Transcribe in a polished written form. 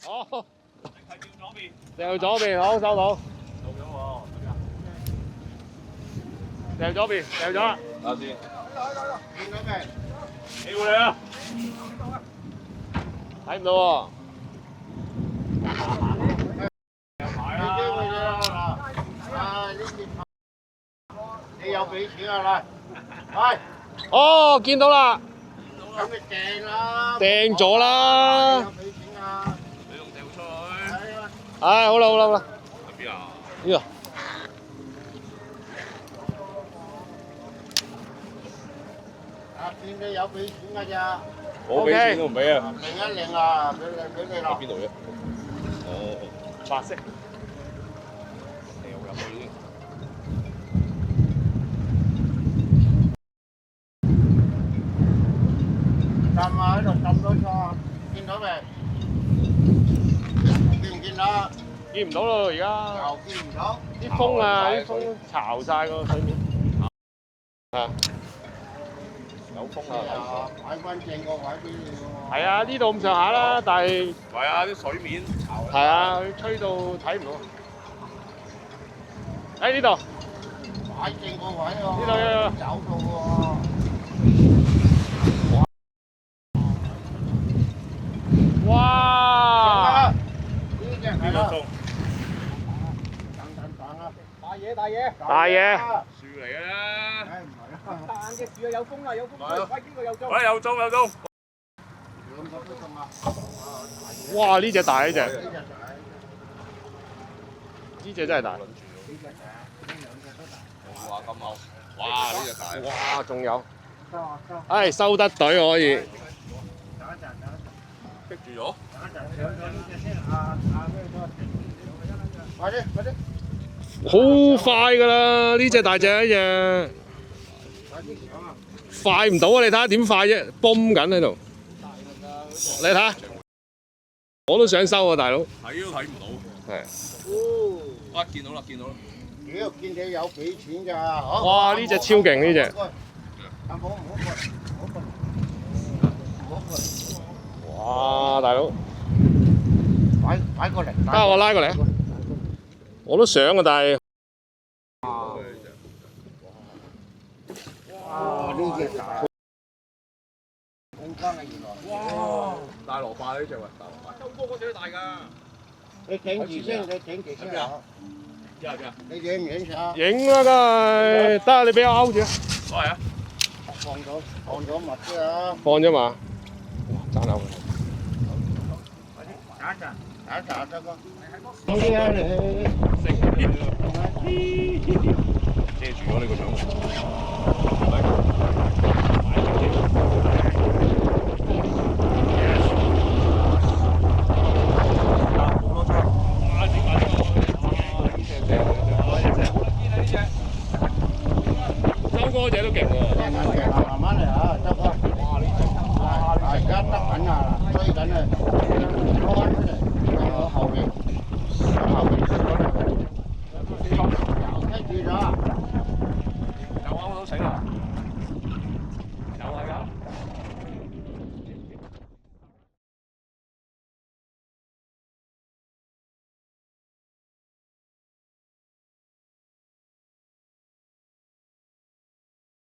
哦，掉左邊，好收到。到咗喎，掉左邊，掉咗啦。等下先。見到未？機會嚟啦！睇唔到喎。俾機會你啦嗱，呢件你有俾錢啊嚟，哦，見到啦，咁你掟啦，掟咗啦。有俾錢啊！你仲掉出去？係啊，唉，好啦好啦好啦，喺邊啊？呢個見你有俾錢㗎咋？我俾錢都唔俾啊！另一另啊，俾你咯。邊度嘅？哦，白色。掉入去先。浸啊喺度浸到錯，見到未？見唔見到？見唔到咯，而家又見唔到。啲風啊，啲風巢晒個水面。啊，有風啊！擺翻正個位俾你喎。係啊，呢度咁上下啦，但係係啊，啲水面潮。係啊，佢吹到睇唔到。喺呢度，擺正個位喎。呢度走到喎。哇！呢隻係啦。等啊！大嘢。樹嚟嘅啦。唉，唔係啦。大眼嘅樹啊，有風啦，有風，喂，邊個有中？喂，有中有中。兩個都中啊！哇！呢只大呢只，呢隻大。呢只真係大。哇咁厚！哇呢隻大！哇！仲有，收啊收。唉，收得隊可以。等一陣，等一陣。逼住咗。等一陣，上咗呢隻先。咩咗？快啲，快啲。好快㗎啦！呢只大隻呢只，快啲上啊！快唔到啊！你睇下點快啫，泵緊喺度。你睇下，我都想收啊，大佬。睇都睇唔到。係。啊，見到啦，見到啦。屌，見你有俾錢咋？好。哇！呢只超勁呢只。阿寶唔好過，唔好過，唔好過。哇！大佬，擺過嚟。得我拉過嚟啊！我都想啊，但係哇！呢隻大。好金啊，原來。哇！大蘿蔔呢隻喂，大蘿蔔。周哥嗰隻都大㗎。你整住先，你整住先啊！你影唔影相？影啦，梗係得啊！你俾我勾住啊！過嚟啊！放咗物啫啊！放咗嘛？哇！爭口。打一陣，打一陣得個。好啲啊你！遮住咗呢個獎。